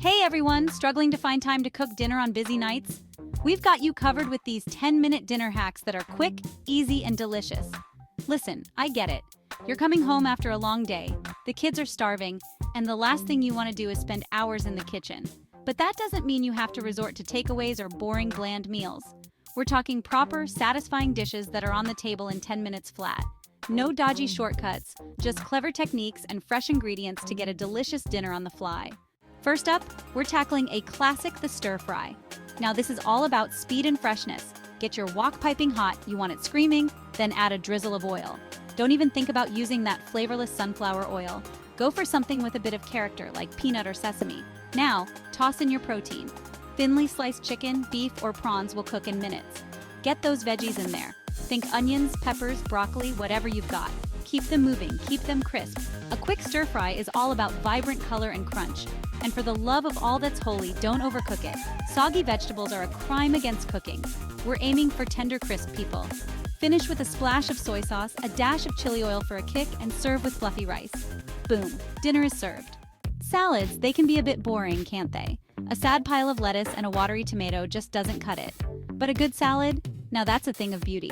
Hey everyone, struggling to find time to cook dinner on busy nights? We've got you covered with these 10-minute dinner hacks that are quick, easy, and delicious. Listen, I get it. You're coming home after a long day, the kids are starving, and the last thing you want to do is spend hours in the kitchen. But that doesn't mean you have to resort to takeaways or boring, bland meals. We're talking proper, satisfying dishes that are on the table in 10 minutes flat. No dodgy shortcuts, just clever techniques and fresh ingredients to get a delicious dinner on the fly. First up, we're tackling a classic, the stir-fry. Now this is all about speed and freshness. Get your wok piping hot, you want it screaming, then add a drizzle of oil. Don't even think about using that flavorless sunflower oil. Go for something with a bit of character, like peanut or sesame. Now, toss in your protein. Thinly sliced chicken, beef, or prawns will cook in minutes. Get those veggies in there. Think onions, peppers, broccoli, whatever you've got. Keep them moving, keep them crisp. A quick stir-fry is all about vibrant color and crunch. And for the love of all that's holy, don't overcook it. Soggy vegetables are a crime against cooking. We're aiming for tender crisp, people. Finish with a splash of soy sauce, a dash of chili oil for a kick, and serve with fluffy rice. Boom, dinner is served. Salads, they can be a bit boring, can't they? A sad pile of lettuce and a watery tomato just doesn't cut it. But a good salad? Now that's a thing of beauty.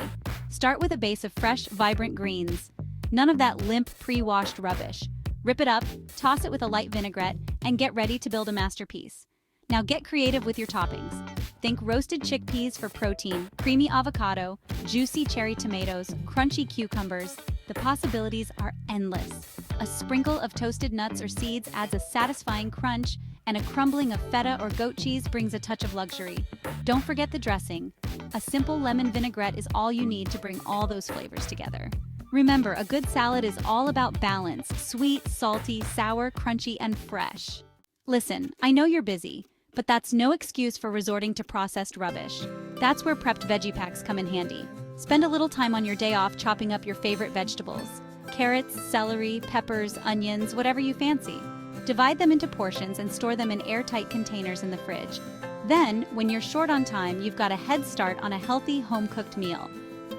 Start with a base of fresh, vibrant greens. None of that limp, pre-washed rubbish. Rip it up, toss it with a light vinaigrette, and get ready to build a masterpiece. Now get creative with your toppings. Think roasted chickpeas for protein, creamy avocado, juicy cherry tomatoes, crunchy cucumbers. The possibilities are endless. A sprinkle of toasted nuts or seeds adds a satisfying crunch, and a crumbling of feta or goat cheese brings a touch of luxury. Don't forget the dressing. A simple lemon vinaigrette is all you need to bring all those flavors together. Remember, a good salad is all about balance: sweet, salty, sour, crunchy, and fresh. Listen, I know you're busy, but that's no excuse for resorting to processed rubbish. That's where prepped veggie packs come in handy. Spend a little time on your day off chopping up your favorite vegetables. Carrots, celery, peppers, onions, whatever you fancy. Divide them into portions and store them in airtight containers in the fridge. Then, when you're short on time, you've got a head start on a healthy, home-cooked meal.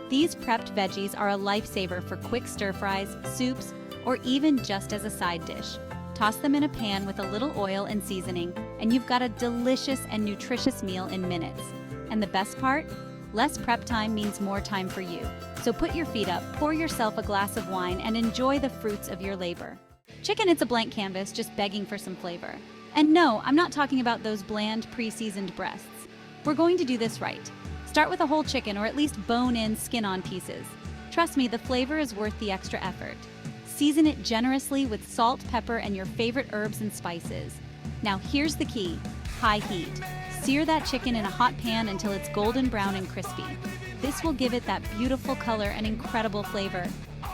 These prepped veggies are a lifesaver for quick stir-fries, soups, or even just as a side dish. Toss them in a pan with a little oil and seasoning, and you've got a delicious and nutritious meal in minutes. And the best part? Less prep time means more time for you. So put your feet up, pour yourself a glass of wine, and enjoy the fruits of your labor. Chicken, it's a blank canvas, just begging for some flavor. And no, I'm not talking about those bland, pre-seasoned breasts. We're going to do this right. Start with a whole chicken, or at least bone-in, skin-on pieces. Trust me, the flavor is worth the extra effort. Season it generously with salt, pepper, and your favorite herbs and spices. Now here's the key: high heat. Sear that chicken in a hot pan until it's golden brown and crispy. This will give it that beautiful color and incredible flavor.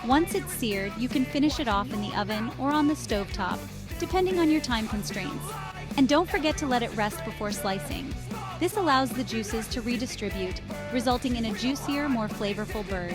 Once it's seared, you can finish it off in the oven or on the stovetop, depending on your time constraints. And don't forget to let it rest before slicing. This allows the juices to redistribute, resulting in a juicier, more flavorful bird.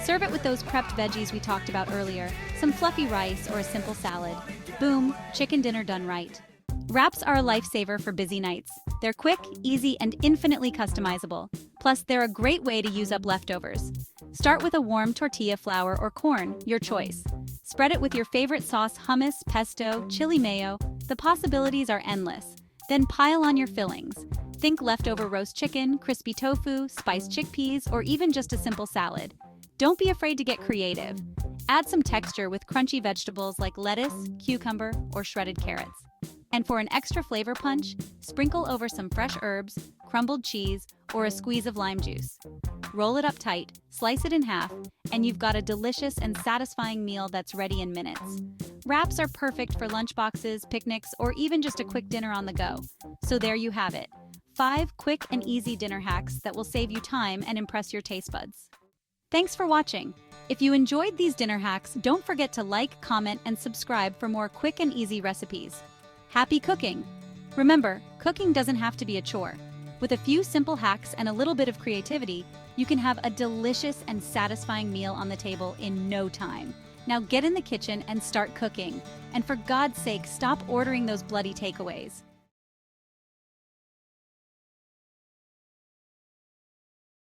Serve it with those prepped veggies we talked about earlier, some fluffy rice, or a simple salad. Boom, chicken dinner done right. Wraps are a lifesaver for busy nights. They're quick, easy, and infinitely customizable. Plus, they're a great way to use up leftovers. Start with a warm tortilla flour or corn, your choice. Spread it with your favorite sauce: hummus, pesto, chili mayo. The possibilities are endless. Then pile on your fillings. Think leftover roast chicken, crispy tofu, spiced chickpeas, or even just a simple salad. Don't be afraid to get creative. Add some texture with crunchy vegetables like lettuce, cucumber, or shredded carrots. And for an extra flavor punch, sprinkle over some fresh herbs, crumbled cheese, or a squeeze of lime juice. Roll it up tight, slice it in half, and you've got a delicious and satisfying meal that's ready in minutes. Wraps are perfect for lunchboxes, picnics, or even just a quick dinner on the go. So there you have it. 5 quick and easy dinner hacks that will save you time and impress your taste buds. Thanks for watching. If you enjoyed these dinner hacks, don't forget to like, comment, and subscribe for more quick and easy recipes. Happy cooking! Remember, cooking doesn't have to be a chore. With a few simple hacks and a little bit of creativity, you can have a delicious and satisfying meal on the table in no time. Now get in the kitchen and start cooking. And for God's sake, stop ordering those bloody takeaways.